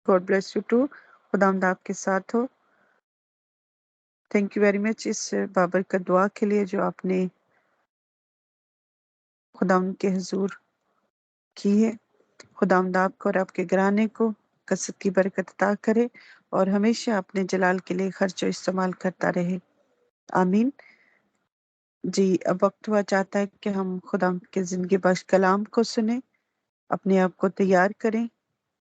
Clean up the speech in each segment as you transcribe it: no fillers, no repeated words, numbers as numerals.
God bless you to. खुदावंद आपके साथ हो। थैंक यू वेरी मच इस बाबरकत दुआ के लिए जो आपने खुदावंद के हुजूर की है। खुदावंद आपको और आपके घराने को कसरत की बरकत अता करे और हमेशा अपने जलाल के लिए खर्च और इस्तेमाल करता रहे। आमीन। जी, अब वक्त हुआ चाहता है कि हम खुदावंद के ज़िंदगी बख्श कलाम को सुने। अपने आप को तैयार करें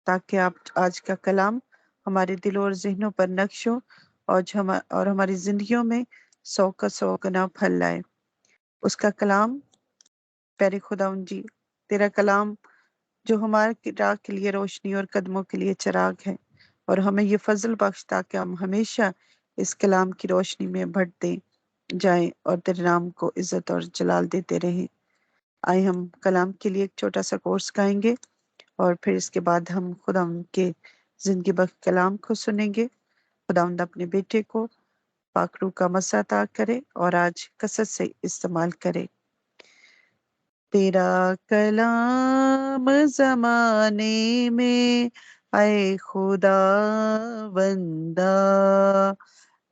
ताकि आप आज का कलाम हमारे दिलों और ज़हनों पर नक्श हो और हमारी ज़िंदगियों में 100 का 100 गुना फल लाए। उसका कलाम, प्यारे खुदावंद जी, तेरा कलाम जो हमारे राह के लिए रोशनी और कदमों के लिए चिराग है, और हमें ये फजल बख्श ताकि हम हमेशा इस कलाम की रोशनी में बढ़ते जाएं और तेरे नाम को इज्जत और जलाल देते रहें। आए हम कलाम के लिए एक छोटा सा कोर्स गाएंगे और फिर इसके बाद हम खुदावंद के जिंदगी बख्श कलाम को सुनेंगे। खुदावंद अपने बेटे को पाक रूह का मसा अता करे और आज कसरत से इस्तेमाल करे। तेरा कलाम ज़माने में आए खुदा बंदा,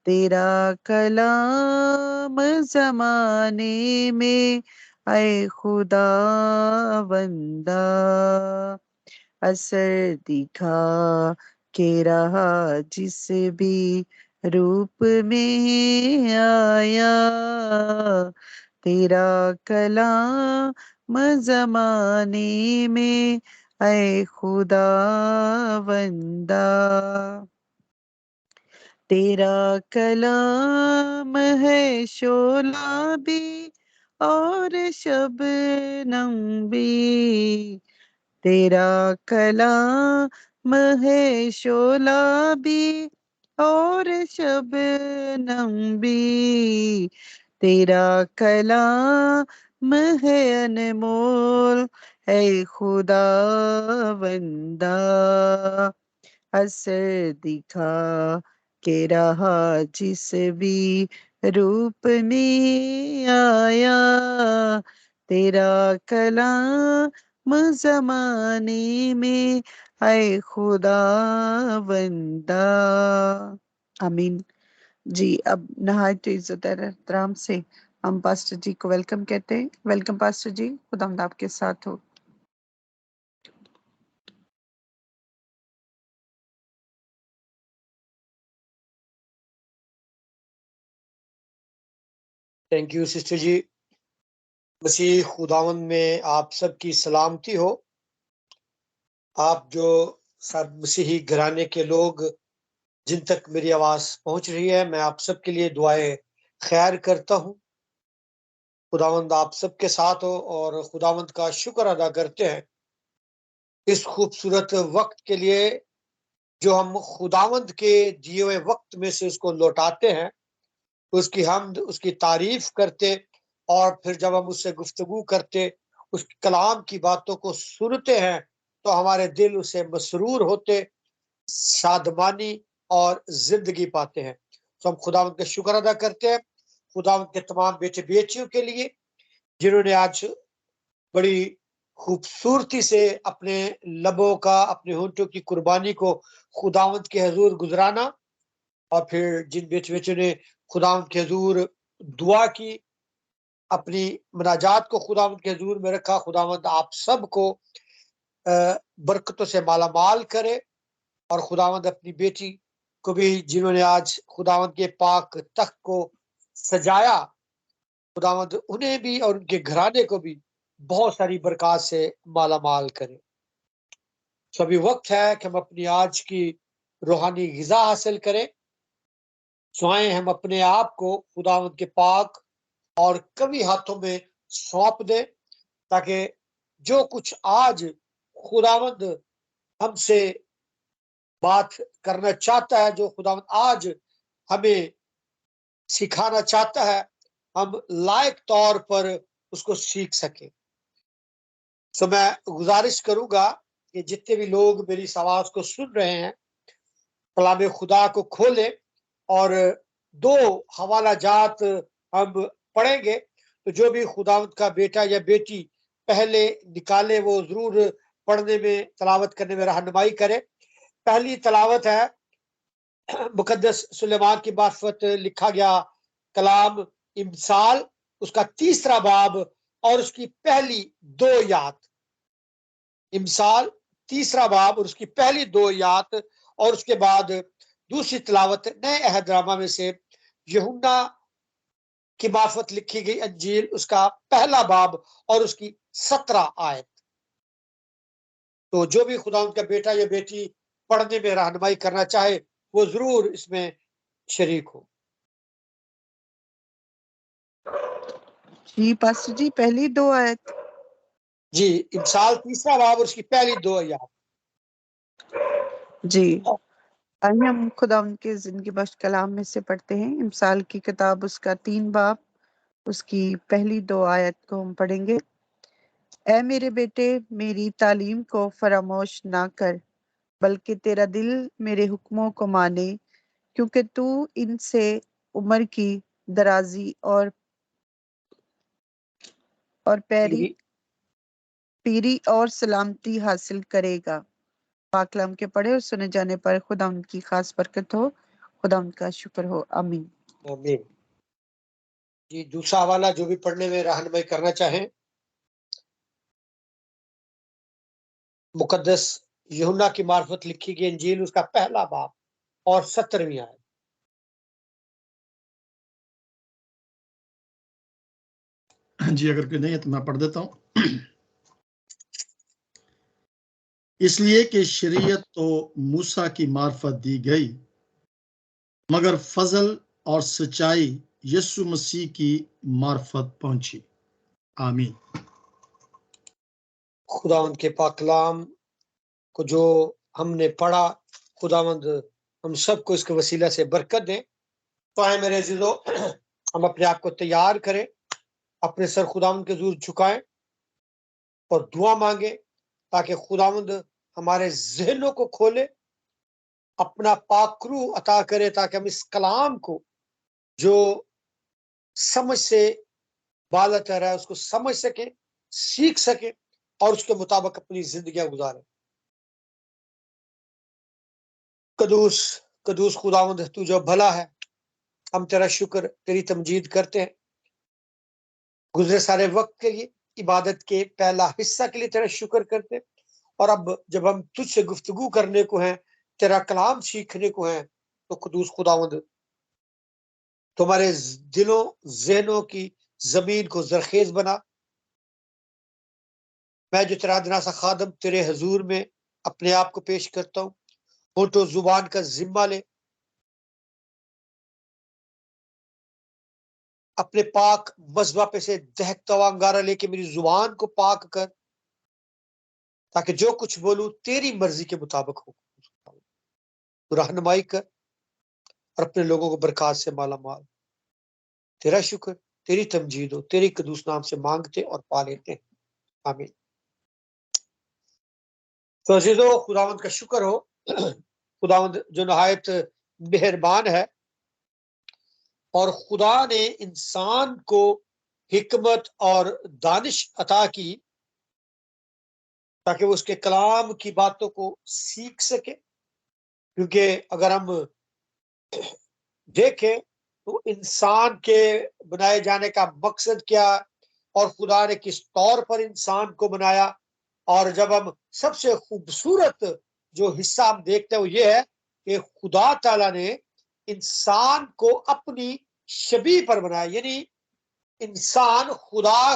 तेरा कलाम ज़माने में आए खुदा बंदा, असर दिखा के रहा जिस भी रूप में आया, तेरा कलाम ज़माने में ऐ खुदा बंदा, तेरा कलाम है शोला भी और शबनम भी, तेरा कलाम है शोला भी और शबनम भी, तेरा कलाम है अनमोल है खुदा बंदा, असर दिखा के रहा जिस भी रूप में आया, तेरा कलाम ज़माने में आए खुदा बंदा। आमीन। जी, अब नहायत इज्जत और एहतराम से हम पास्टर जी को वेलकम कहते हैं। वेलकम पास्टर जी, खुदावंद आपके साथ हो। थैंक यू सिस्टर जी। मसीह खुदावन में आप सबकी सलामती हो। आप जो सब मसीही घराने के लोग जिन तक मेरी आवाज पहुंच रही है, मैं आप सबके लिए दुआएं खैर करता हूं। खुदावंद आप सबके साथ हो और खुदावंद का शुक्र अदा करते हैं इस खूबसूरत वक्त के लिए जो हम खुदावंद के दिए हुए वक्त में से उसको लौटाते हैं, उसकी हमद, उसकी तारीफ करते, और फिर जब हम उससे गुफ्तगू करते, उस कलाम की बातों को सुनते हैं, तो हमारे दिल उसे मसरूर होते, शादमानी और जिंदगी पाते हैं। तो हम खुदावंद का शुक्र अदा करते हैं खुदावंद के तमाम बेटे बेटियों के लिए जिन्होंने आज बड़ी खूबसूरती से अपने लबों का, अपने होंठों की कुर्बानी को खुदावंद के हजूर गुजराना, और फिर जिन बेटे बेटियों ने खुदावंद के हजूर दुआ की, अपनी मुनाजात को खुदावंद के हजूर में रखा। खुदावंद आप सबको बरकतों से माला माल करे, और खुदावंद अपनी बेटी को भी जिन्होंने आज खुदावंद के पाक तख्त को सजाया, खुदावंद उन्हें भी और उनके घराने को भी बहुत सारी बरकत से माला माल करे। तो अभी वक्त है कि हम अपनी आज की रूहानी ग़िज़ा हासिल करें। सो आए हम अपने आप को खुदावंद के पाक और कवि हाथों में सौंप दें, ताकि जो कुछ आज खुदावंद हमसे बात करना चाहता है, जो खुदावंद आज हमें सिखाना चाहता है, हम लायक तौर पर उसको सीख सके। सो मैं गुजारिश करूंगा कि जितने भी लोग मेरी इस आवाज को सुन रहे हैं, कलाम खुदा को खोलें और दो हवाला जात हम पढ़ेंगे। तो जो भी खुदावंद का बेटा या बेटी पहले निकाले, वो जरूर पढ़ने में, तलावत करने में रहनुमाई करे। पहली तलावत है मुकद्दस सुलेमान की मार्फत लिखा गया कलाम इमसाल, उसका 3रा बाब और उसकी पहली 2 यात। इमसाल 3रा बाब और उसकी पहली 2 यात, और उसके बाद दूसरी तलावत नए अहदनामा में से यूहन्ना की मार्फत लिखी गई अंजील, उसका पहला बाब और उसकी 17 आयत। तो जो भी खुदा उनका बेटा या बेटी पढ़ने में रहनुमाई करना चाहे वो जरूर इसमें शरीक हो। जी पास्टर जी, पहली 2 आयत। जी, इमसाल 3रा बाब और उसकी पहली 2 आयत। जी, आइए हम खुदा उनके जिंदगी बख्श कलाम में से पढ़ते हैं। इमसाल की किताब, उसका 3 बाब, उसकी पहली 2 आयत को हम पढ़ेंगे। ऐ मेरे बेटे, मेरी तालीम को फरामोश ना कर, बल्कि तेरा दिल मेरे हुक्मों को माने, क्योंकि तू इनसे उम्र की दराजी और पीरी और सलामती हासिल करेगा। पाकलाम के पढ़े और सुने जाने पर खुदा उनकी खास बरकत हो, खुदा उनका शुक्र हो। आमीन। आमीन। जी, दूसरा हवाला जो भी पढ़ने में रहनुमाई करना चाहें, मुकद्दस यूहन्ना की मार्फत लिखी गई इंजील, उसका पहला बाब और 17वीं आयत। जी, अगर कोई नहीं है तो मैं पढ़ देता हूँ। इसलिए कि शरीयत तो मूसा की मार्फत दी गई, मगर फजल और सच्चाई यीशु मसीह की मार्फत पहुंची। आमीन। खुदा उनके पाकलाम को जो हमने पढ़ा, खुदावंद हम सबको इसके वसीला से बरकत दें। तो आए मेरे अजीजों, हम अपने आप को तैयार करें, अपने सर खुदावंद के हुजूर झुकाएं और दुआ मांगे, ताकि खुदावंद हमारे जहनों को खोले, अपना पाकरू अता करे, ताकि हम इस कलाम को जो समझ से बाला कर रहा है उसको समझ सके, सीख सके और उसके मुताबिक अपनी जिंदगियां गुजारें। कदूस कदूस खुदावंद, तू जो भला है, हम तेरा शुक्र, तेरी तमजीद करते हैं गुजरे सारे वक्त के लिए, इबादत के पहला हिस्सा के लिए तेरा शुक्र करते हैं। और अब जब हम तुझसे गुफ्तगू करने को हैं, तेरा कलाम सीखने को हैं, तो कदूस खुदावंद तुम्हारे दिलों जहनों की जमीन को जरखेज बना। मैं जो तेरा अदना सा खादम तेरे हजूर में अपने आप को पेश करता हूँ, होठो जुबान का जिम्मा ले, अपने पाक मजबा पे से दहकता हुआ अंगारा लेके मेरी जुबान को पाक कर, ताकि जो कुछ बोलूं तेरी मर्जी के मुताबिक हो। तो रहनुमाई कर और अपने लोगों को बरकत से माला माल। तेरा शुक्र, तेरी तमजीद हो, तेरी कदूस नाम से मांगते और पा लेते हैं। आमीन। तो अजीजों, खुदावंद का शुक्र हो, खुदावंद जो नहायत मेहरबान है, और खुदा ने इंसान को हिकमत और दानिश अता की, ताकि वो उसके कलाम की बातों को सीख सके। क्योंकि अगर हम देखें तो इंसान के बनाए जाने का मकसद क्या, और खुदा ने किस तौर पर इंसान को बनाया, और जब हम सबसे खूबसूरत जो हिस्सा हम देखते हैं वो ये है कि खुदा ताला ने इंसान को अपनी शबीह पर बनाया, यानी इंसान खुदा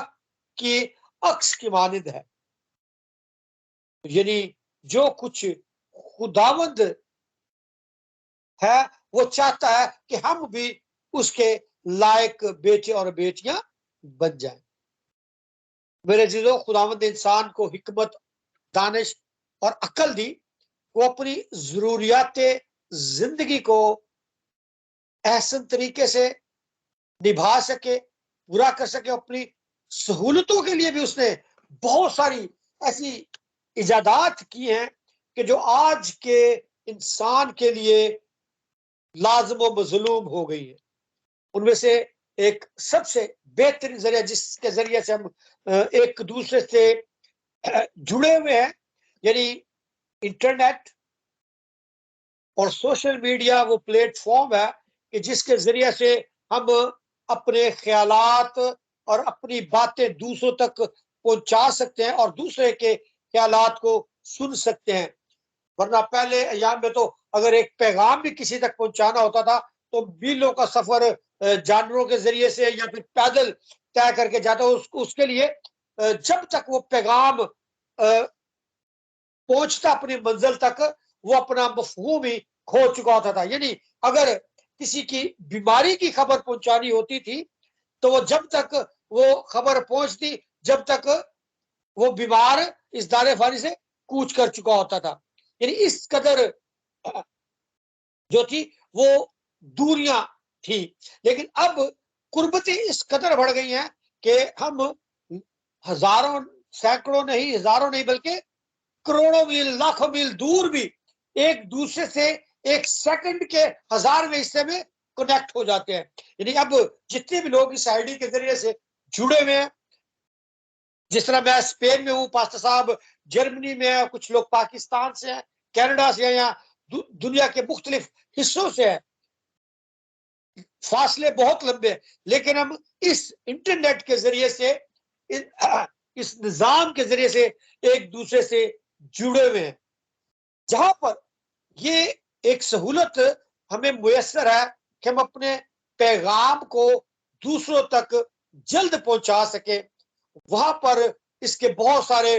की अक्स की मानिंद है। यानी जो कुछ खुदावंद है वो चाहता है कि हम भी उसके लायक बेटे और बेटियां बन जाएं। मेरे जीजों, खुदावंद इंसान को हिकमत, दानिश और अकल दी, वो अपनी जरूरियात जिंदगी को एहसन तरीके से निभा सके, पूरा कर सके। अपनी सहूलतों के लिए भी उसने बहुत सारी ऐसी इजादात की हैं कि जो आज के इंसान के लिए लाजम व मजलूम हो गई है। उनमें से एक सबसे बेहतरीन जरिया, जिसके जरिए से हम एक दूसरे से जुड़े हुए हैं, यानी इंटरनेट, और सोशल मीडिया वो प्लेटफॉर्म है कि जिसके जरिए से हम अपने ख्यालात और अपनी बातें दूसरों तक पहुंचा सकते हैं और दूसरे के ख्यालात को सुन सकते हैं। वरना पहले अयाम में तो अगर एक पैगाम भी किसी तक पहुंचाना होता था तो मीलों का सफर जानवरों के जरिए से या फिर पैदल तय करके जाता, उसके लिए जब तक वो पैगाम पहुंचता अपनी मंजिल तक, वो अपना मफहूम ही खो चुका होता था। यानी अगर किसी की बीमारी की खबर पहुंचानी होती थी तो वो जब तक वो खबर पहुंचती, जब तक वो बीमार इस दाने फानी से कूच कर चुका होता था। यानी इस कदर जो थी वो दूरियां थी। लेकिन अब कुर्बतें इस कदर बढ़ गई हैं कि हम हजारों, सैकड़ों नहीं, हजारों नहीं, बल्कि करोड़ों मील, लाखों मील दूर भी एक दूसरे से एक सेकंड के 1000वें हिस्से में कनेक्ट हो जाते हैं। यानी अब जितने भी लोग इस आईडी के जरिए से जुड़े हुए हैं, जिस तरह मैं स्पेन में हूं, पास्टर साहब जर्मनी में है, कुछ लोग पाकिस्तान से हैं, कनाडा से हैं, या दुनिया के मुख्तलिफ हिस्सों से हैं, फासले बहुत लंबे हैं, लेकिन हम इस इंटरनेट के जरिए से, इस निजाम के जरिए से एक दूसरे से जुड़े हुए हैं, जहां पर ये एक सहूलत हमें मुयस्सर है कि हम अपने पैगाम को दूसरों तक जल्द पहुंचा सके। वहां पर इसके बहुत सारे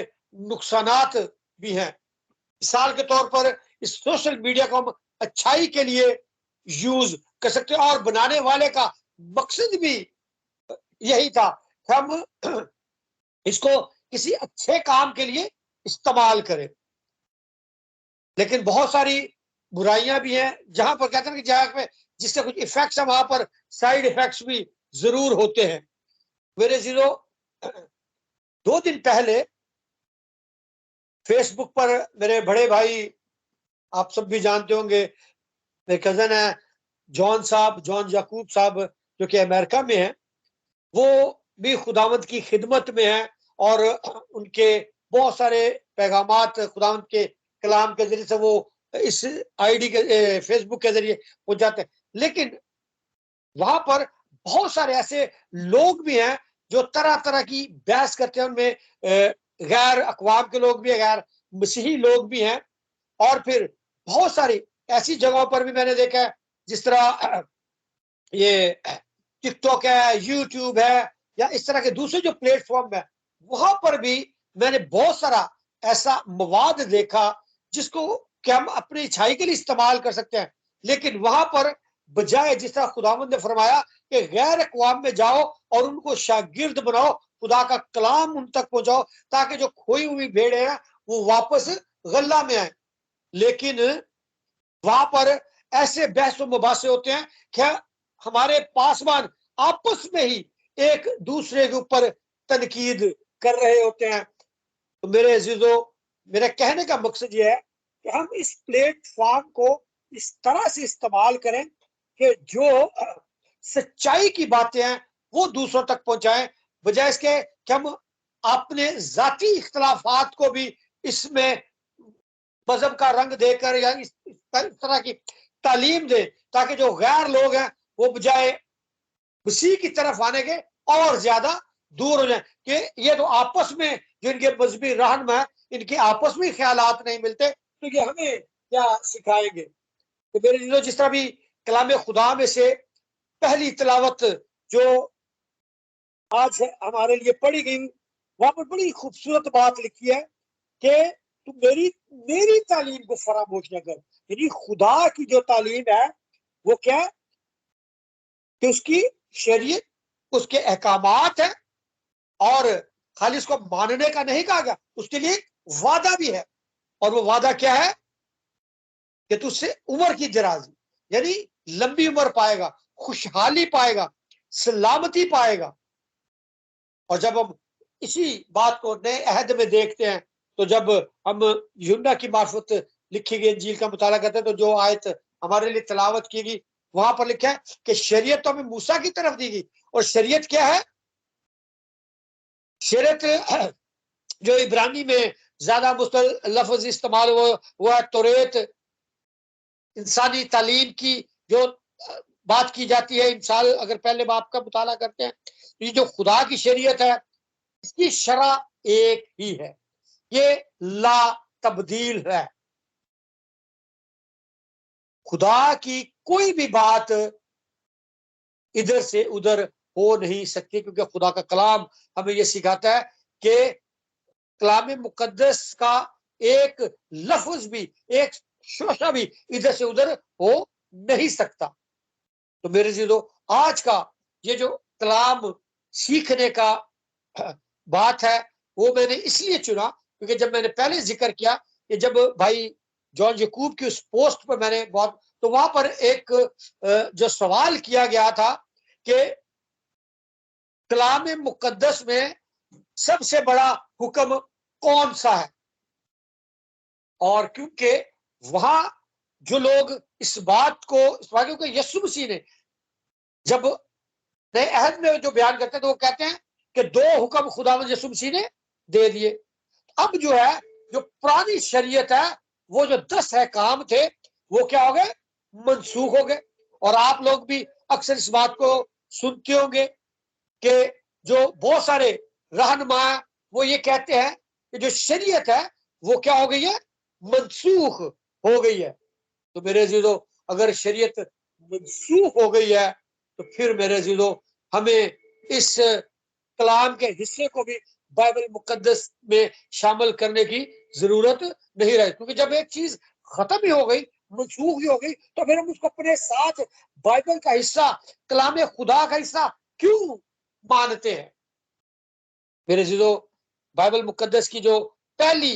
नुकसानात भी हैं। मिसाल के तौर पर इस सोशल मीडिया को हम अच्छाई के लिए यूज कर सकते हैं, और बनाने वाले का मकसद भी यही था कि हम इसको किसी अच्छे काम के लिए इस्तेमाल करें। लेकिन बहुत सारी बुराइयां भी हैं, जहां पर कहते हैं कि जहां पे जिससे कुछ इफेक्ट्स है वहां पर साइड इफेक्ट्स भी जरूर होते हैं। मेरे जीरो 2 दिन पहले फेसबुक पर मेरे बड़े भाई, आप सब भी जानते होंगे, मेरे कजन है जॉन साहब, जॉन याकूब साहब, जो कि अमेरिका में है, वो भी खुदावंद की खिदमत में है और उनके बहुत सारे पैगामात खुदावंद के कलाम के जरिए से वो इस आईडी के फेसबुक के जरिए पहुंचाते हैं। लेकिन वहां पर बहुत सारे ऐसे लोग भी हैं जो तरह तरह की बहस करते हैं। उनमें गैर अकवाम के लोग भी हैं, गैर मसीही लोग भी हैं, और फिर बहुत सारी ऐसी जगहों पर भी मैंने देखा है, जिस तरह ये टिकटॉक है, यूट्यूब है, या इस तरह के दूसरे जो प्लेटफॉर्म है, वहां पर भी मैंने बहुत सारा ऐसा मवाद देखा जिसको कि हम अपनी इच्छाई के लिए इस्तेमाल कर सकते हैं। लेकिन वहां पर बजाय जिस तरह खुदावंद ने फरमाया कि गैर अक़वाम में जाओ और उनको शागिर्द बनाओ, खुदा का कलाम उन तक पहुंचाओ, ताकि जो खोई हुई भेड़े हैं वो वापस गल्ला में आए। लेकिन वहां पर ऐसे बहस मुबासे होते हैं कि हमारे पासवान आपस में ही एक दूसरे के ऊपर तनकीद कर रहे होते हैं। तो मेरे अजीजों, मेरे कहने का मकसद ये है कि हम इस प्लेटफॉर्म को इस तरह से इस्तेमाल करें कि जो सच्चाई की बातें हैं वो दूसरों तक पहुंचाएं, बजाय इसके कि हम अपने जाती इख्तलाफात को भी इसमें मजहब का रंग देकर या इस तरह की तालीम दे, ताकि जो गैर लोग हैं वो बजाय मसीह की तरफ आने के और ज्यादा दूर हो जाए। कि ये तो आपस में जो इनके मजहबी रहनुमा है, इनके आपस में ख्यालात नहीं मिलते, तो ये हमें क्या सिखाएंगे। तो मेरे दिलों, जिस तरह भी कलाम खुदा में से पहली तिलावत जो आज हमारे लिए पढ़ी गई, वहां पर बड़ी खूबसूरत बात लिखी है कि तू मेरी मेरी तालीम को फरामोश न कर। यानी खुदा की जो तालीम है वो क्या है कि उसकी शरीयत, उसके अहकामात है, और खाली उसको मानने का नहीं कहा गया, उसके लिए वादा भी है। और वो वादा क्या है कि तू उससे उम्र की दराजी, यानी लंबी उम्र पाएगा, खुशहाली पाएगा, सलामती पाएगा। और जब हम इसी बात को नए अहद में देखते हैं, तो जब हम यूहन्ना की मार्फत लिखी गई इंजील का मुताला करते हैं, तो जो आयत हमारे लिए तलावत की गई, वहां पर लिखा है कि शरीयत तो हमें मूसा की तरफ दी गई। और शरीयत क्या है? शरीयत जो इब्रानी में ज्यादा मुस्तल लफ्ज इस्तेमाल हुआ है तौरेत, इंसानी तालीम की जो बात की जाती है, इंसान अगर पहले बाप का मुताला करते हैं, तो ये जो खुदा की शरीयत है इसकी शरा एक ही है, ये ला तब्दील है। खुदा की कोई भी बात इधर से उधर हो नहीं सकती, क्योंकि खुदा का कलाम हमें यह सिखाता है कि कलाम मुकद्दस का एक लफ्ज भी, एक शोशा भी इधर से उधर हो नहीं सकता। तो मेरे जीदो, आज का ये जो कलाम सीखने का बात है वो मैंने इसलिए चुना क्योंकि जब मैंने पहले जिक्र किया कि जब भाई जॉन यकूब की उस पोस्ट पर मैंने बहुत, तो वहां पर एक जो सवाल किया गया था कि कलाम मुकद्दस में सबसे बड़ा हुक्म कौन सा है। और क्योंकि वहां जो लोग इस बात को यीशु मसीह ने जब नए अहद में जो बयान करते हैं तो वो कहते हैं कि 2 हुक्म खुदावंद यीशु मसीह ने दे दिए। अब जो है, जो पुरानी शरीयत है, वो जो 10 अहकाम थे वो क्या हो गए, मनसूख हो गए। और आप लोग भी अक्सर इस बात को सुनते होंगे कि जो बहुत सारे रहनुमा वो ये कहते हैं कि जो शरीयत है वो क्या हो गई है, मनसूख हो गई है। तो मेरे जीजो, अगर शरीयत मनसूख हो गई है तो फिर मेरे जीजो हमें इस कलाम के हिस्से को भी बाइबल मुकद्दस में शामिल करने की जरूरत नहीं रही, क्योंकि जब एक चीज खत्म ही हो गई, मनसूख ही हो गई, तो फिर हम उसको अपने साथ बाइबल का हिस्सा, कलाम खुदा का हिस्सा क्यों मानते हैं। मेरे जीजो, बाइबल मुकद्दस की जो पहली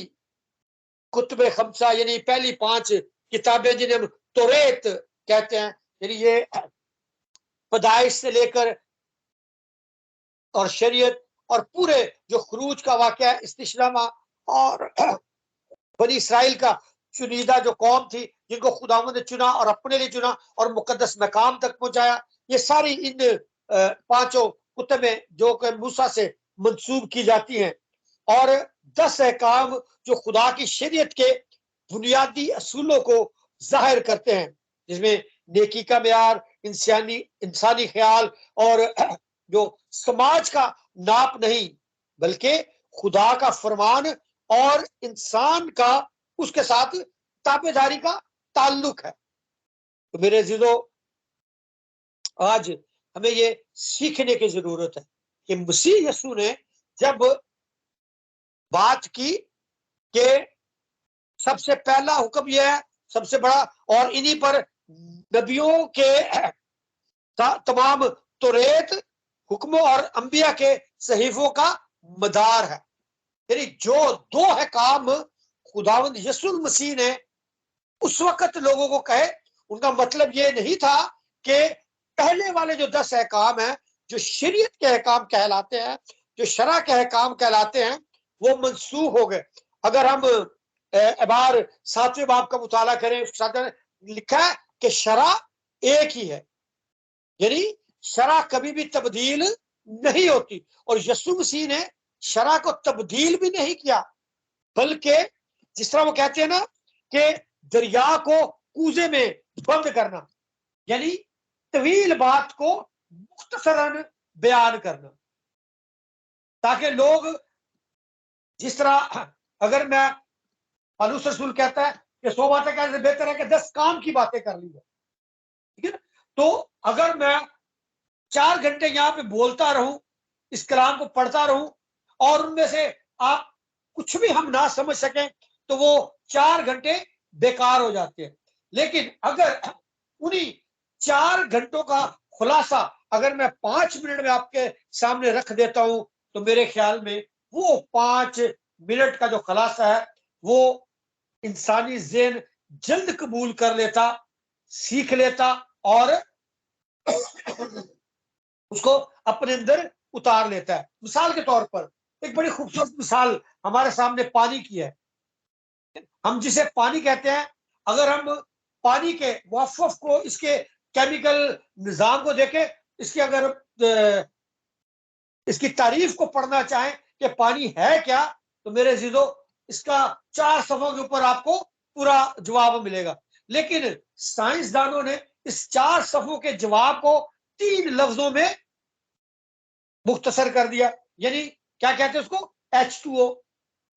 कुतुब खमसा यानी पहली 5 किताबें जिन्हें हम तौरेत कहते हैं, यानी ये पैदाइश से लेकर और शरीयत और पूरे जो खरूज का वाकया है, इस्तिशनामा और बनी इसराइल का चुनीदा जो कौम थी जिनको खुदावंद ने चुना और अपने लिए चुना और मुकद्दस मकाम तक पहुंचाया, ये सारी इन 5 कुतुबें जो कि मूसा से मंसूब की जाती हैं। और 10 अहकाम जो खुदा की शरीयत के बुनियादी असूलों को जाहिर करते हैं, जिसमें नेकी का म्यार, इंसानी ख्याल और जो समाज का नाप नहीं बल्कि खुदा का फरमान और इंसान का उसके साथ ताबेदारी का ताल्लुक है। तो मेरे अजीजों, आज हमें ये सीखने की जरूरत है कि मसीह यीशु ने जब बात की कि सबसे पहला हुक्म यह है, सबसे बड़ा, और इन्हीं पर नबियों के तमाम तौरेत, हुक्मों और अंबिया के सहीफों का मदार है। यानी जो 2 अहकाम खुदावंद यीशु मसीह ने उस वक्त लोगों को कहे, उनका मतलब ये नहीं था कि पहले वाले जो 10 अहकाम हैं, जो शरीयत के अहकाम कहलाते हैं, जो शरा के अहकाम कहलाते हैं, वो मनसूख हो गए। अगर हम अबार 7वें बाब का मुताला करें, उसके साथ लिखा है कि शरा एक ही है, यानी शरा कभी भी तब्दील नहीं होती। और यीशु मसीह ने शरा को तब्दील भी नहीं किया, बल्कि जिस तरह वो कहते हैं ना कि दरिया को कूजे में बंद करना, यानी तवील बात को मुख्तसरन बयान करना, ताकि लोग जिस तरह, अगर मैं पौलुस रसूल कहता है कि 100 बातें कहने से बेहतर है कि 10 काम की बातें कर ली है, ठीक है ना। तो अगर मैं 4 घंटे यहाँ पे बोलता रहूं, इस कलाम को पढ़ता रहूं, और उनमें से आप कुछ भी हम ना समझ सकें, तो वो 4 घंटे बेकार हो जाते हैं। लेकिन अगर उन्हीं 4 घंटों का खुलासा अगर मैं 5 मिनट में आपके सामने रख देता हूं, तो मेरे ख्याल में वो 5 मिनट का जो खुलासा है वो इंसानी ज़हन जल्द कबूल कर लेता, सीख लेता और उसको अपने अंदर उतार लेता है। मिसाल के तौर पर एक बड़ी खूबसूरत मिसाल हमारे सामने पानी की है। हम जिसे पानी कहते हैं, अगर हम पानी के मुआफ़फ़ को, इसके केमिकल निज़ाम को देखें, इसकी अगर इसकी तारीफ को पढ़ना चाहें कि पानी है क्या, तो मेरे अज़ीज़ों इसका 4 सफ़ों के ऊपर आपको पूरा जवाब मिलेगा। लेकिन साइंसदानों ने इस 4 सफ़ों के जवाब को 3 लफ्जों में मुख्तसर कर दिया। यानी क्या कहते हैं उसको, H2O।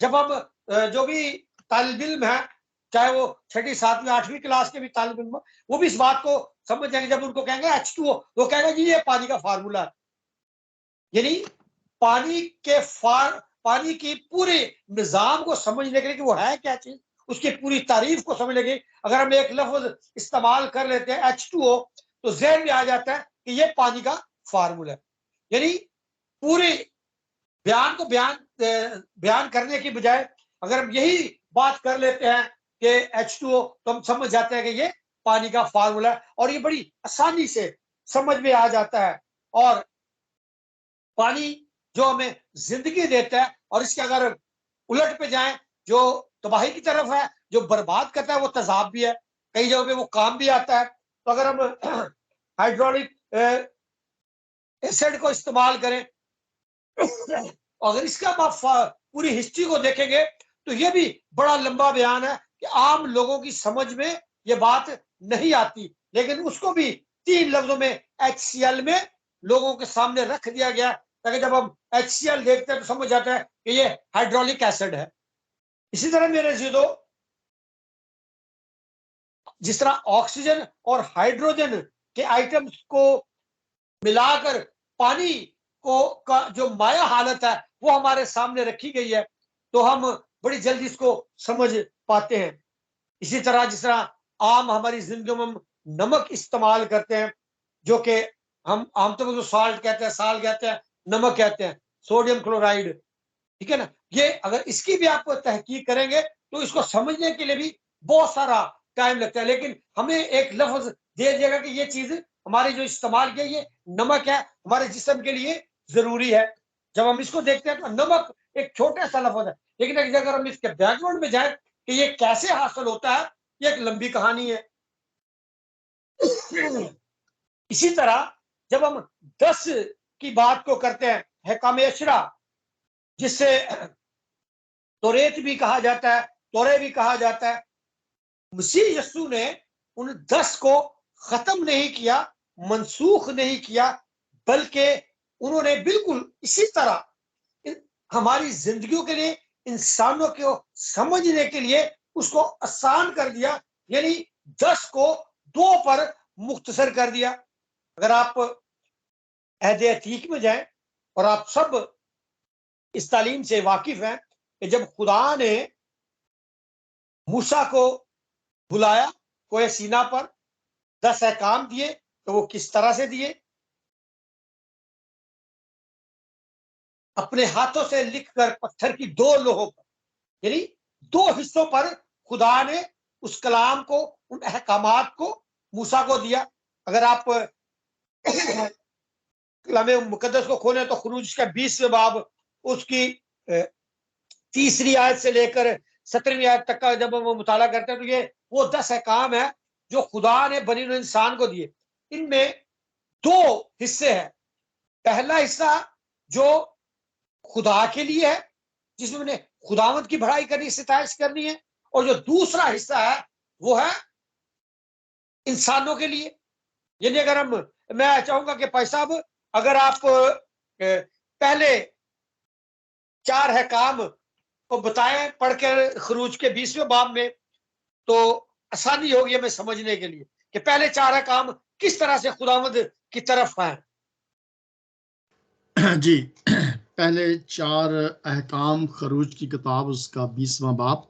जब हम जो भी तालिब इल्म है, चाहे वो 6ठी 7वीं 8वीं क्लास के भी तालिब इल्म, वो भी इस बात को समझ जाएंगे। जब उनको कहेंगे H2O, वो कहेंगे जी ये पानी का फार्मूला है। यानी पानी की पूरे निजाम को समझने के लिए कि वो है क्या चीज, उसकी पूरी तारीफ को समझने के लिए अगर हम एक लफ्ज इस्तेमाल कर लेते हैं H2O, तो ज़हन में आ जाता है कि ये पानी का फार्मूला है। यानी पूरे बयान को बयान करने की बजाय अगर हम यही बात कर लेते हैं कि H2O, तो हम समझ जाते हैं कि ये पानी का फार्मूला है, और ये बड़ी आसानी से समझ में आ जाता है। और पानी जो हमें जिंदगी देता है, और इसके अगर उलट पे जाएं, जो तबाही की तरफ है, जो बर्बाद करता है, वो तेजाब भी है, कई जगह पे वो काम भी आता है। तो अगर हम हाइड्रोलिक एसिड को इस्तेमाल करें, अगर इसका आप पूरी हिस्ट्री को देखेंगे, तो ये भी बड़ा लंबा बयान है कि आम लोगों की समझ में ये बात नहीं आती, लेकिन उसको भी 3 लफ्जों में HCl में लोगों के सामने रख दिया गया, ताकि जब हम HCl देखते हैं तो समझ जाता है कि ये हाइड्रोलिक एसिड है। इसी तरह मेरे जीदो, जिस तरह ऑक्सीजन और हाइड्रोजन के आइटम्स को मिलाकर पानी को का जो माया हालत है वो हमारे सामने रखी गई है, तो हम बड़ी जल्दी इसको समझ पाते हैं। इसी तरह जिस तरह आम हमारी जिंदगी में हम नमक इस्तेमाल करते हैं, जो कि हम आमतौर पर साल्ट कहते हैं, साल कहते हैं, नमक कहते हैं, सोडियम क्लोराइड, ठीक है ना। ये अगर इसकी भी आप तहकीक करेंगे तो इसको समझने के लिए भी बहुत सारा टाइम लगता है, लेकिन हमें एक लफ्ज दे दिएगा कि ये चीज हमारी जो इस्तेमाल किया ये नमक है, हमारे जिस्म के लिए जरूरी है। जब हम इसको देखते हैं तो नमक एक छोटा सा लफ्ज है, लेकिन अगर हम इसके बैकग्राउंड में जाए कि ये कैसे हासिल होता है, ये एक लंबी कहानी है। इसी तरह जब हम 10 की बात को करते हैं, हकाम अशरा, जिससे तोरेत भी कहा जाता है, तोरे भी कहा जाता है, मसीह यस्सु ने उन 10 को खत्म नहीं किया, मनसूख नहीं किया, बल्कि उन्होंने बिल्कुल इसी तरह हमारी जिंदगियों के लिए, इंसानों को समझने के लिए उसको आसान कर दिया। यानी 10 को 2 पर मुख्तसर कर दिया। अगर आप अहद अतीक में जाएं, और आप सब इस तालीम से वाकिफ हैं कि जब खुदा ने मूसा को बुलाया कोई सीना पर, 10 अहकाम दिए, तो वो किस तरह से दिए, अपने हाथों से लिखकर पत्थर की 2 लोहों पर, यानी 2 हिस्सों पर खुदा ने उस कलाम को, उन अहकामात को मूसा को दिया। अगर आप कलाम मुकद्दस को खोलें तो खुरूज का 20वें बाब, उसकी 3री आयत से लेकर 17वीं आयत तक का जब वो मुताला करते हैं, तो ये वो 10 अहकाम है जो खुदा ने बनी इंसान को दिए। इनमें 2 हिस्से हैं। पहला हिस्सा जो खुदा के लिए है, जिसमें उन्हें खुदावंत की बड़ाई करनी, सिताइश करनी है, और जो दूसरा हिस्सा है वो है इंसानों के लिए। यानी अगर मैं चाहूंगा कि भाई साहब, अगर आप पहले 4 अहकाम को बताएं पढ़कर खरूज के 20वें बाब में, तो आसानी होगी हमें समझने के लिए कि पहले 4 अहकाम किस तरह से खुदावंद की तरफ है। जी, पहले 4 अहकाम खरूज की किताब, उसका 20वां बाब,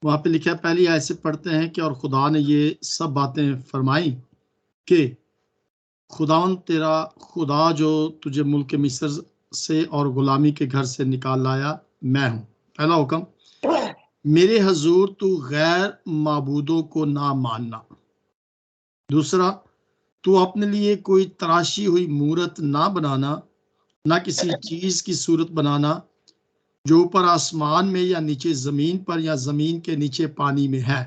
वहां पे लिखा है, पहली आयत से पढ़ते हैं कि और खुदा ने ये सब बातें फरमाई कि खुदावन तेरा खुदा जो तुझे मुल्क मिस्र से और गुलामी के घर से निकाल लाया, मैं हूं। पहला हुक्म, मेरे हजूर तू गैर माबूदों को ना मानना। दूसरा, तू अपने लिए कोई तराशी हुई मूरत ना बनाना, ना किसी चीज की सूरत बनाना जो ऊपर आसमान में या नीचे जमीन पर या जमीन के नीचे पानी में है।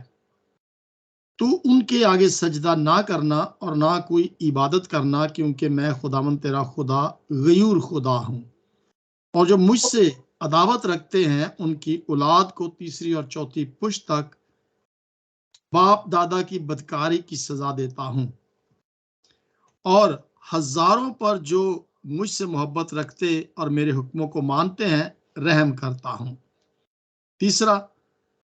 तू उनके आगे सजदा ना करना और ना कोई इबादत करना, क्योंकि मैं खुदावन तेरा खुदा गयूर खुदा हूं, और जो मुझसे अदावत रखते हैं उनकी औलाद को 3री और 4थी पुश्त तक बाप दादा की बदकारी की सजा देता हूं और हजारों पर जो मुझसे मोहब्बत रखते और मेरे हुक्मों को मानते हैं रहम करता हूं। तीसरा,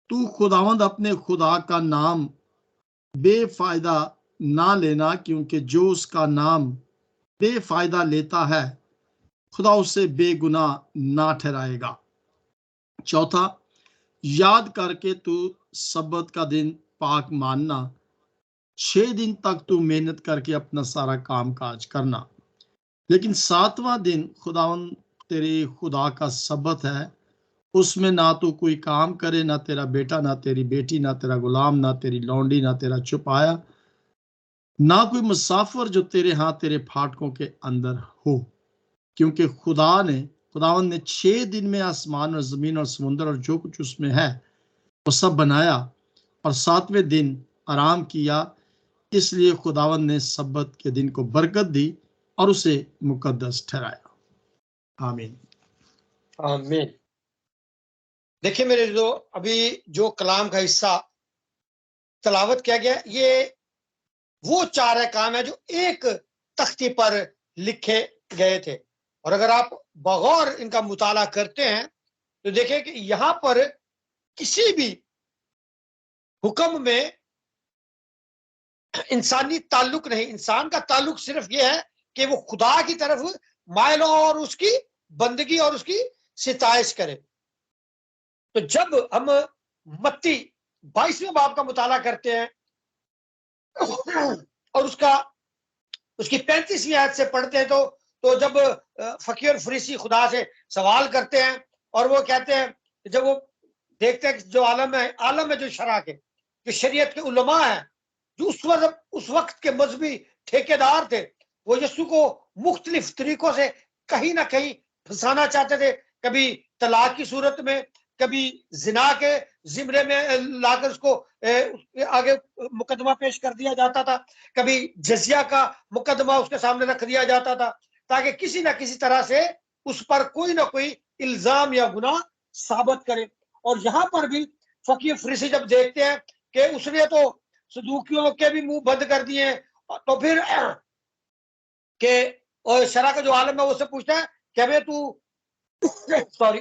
तू खुदावंद अपने खुदा का नाम बेफायदा ना लेना, क्योंकि जो उसका नाम बेफायदा लेता है खुदा उसे बेगुनाह ना ठहराएगा। चौथा, याद करके तू सब्बत का दिन पाक मानना, 6 दिन तक तू मेहनत करके अपना सारा काम काज करना, लेकिन 7वां दिन खुदावंद तेरे खुदा का सब्बत है, उसमें ना तू कोई काम करे, ना तेरा बेटा, ना तेरी बेटी, ना तेरा गुलाम, ना तेरी लौंडी, ना तेरा चुपाया, ना कोई मुसाफिर जो तेरे यहाँ तेरे फाटकों के अंदर हो, क्योंकि खुदावंद ने 6 दिन में आसमान और जमीन और समुद्र और जो कुछ उसमें है वो सब बनाया और 7वें दिन आराम किया। इसलिए खुदावंद ने सब्बत के दिन को बरकत दी और उसे मुकद्दस ठहराया। आमीन। आमीन। देखिए मेरे जो अभी जो कलाम का हिस्सा तलावत किया गया, ये वो 4 अहकाम है जो एक तख्ती पर लिखे गए थे, और अगर आप बगौर इनका मुताला करते हैं तो देखिए कि यहां पर किसी भी हुक्म में इंसानी ताल्लुक नहीं, इंसान का ताल्लुक सिर्फ ये है कि वो खुदा की तरफ मायल हो और उसकी बंदगी और उसकी सिताइश करे। तो जब हम मत्ती 22वें बाब का मुताला करते हैं और उसकी 35वीं आयत से पढ़ते हैं, तो जब फकीर फरीसी खुदा से सवाल करते हैं और वो कहते हैं, जब वो देखते हैं कि जो आलम है जो शरा के, जो शरीयत के उलमा है, जो उस वक्त के मजहबी ठेकेदार थे, वो यीशु को मुख्तलिफ तरीकों से कहीं ना कहीं फंसाना चाहते थे। कभी तलाक की सूरत में, कभी जिना के जिम्रे में लाकर उसको आगे मुकदमा पेश कर दिया जाता था, कभी जजिया का मुकदमा उसके सामने रख दिया जाता था, ताकि किसी ना किसी तरह से उस पर कोई ना कोई इल्जाम या गुनाह साबित करे। और यहां पर भी फकीर फरीसी जब देखते हैं कि उसने तो सदूकियों के भी मुंह बंद कर दिए, तो फिर के शरा का जो आलम है उससे पूछता है कि अबे तू सॉरी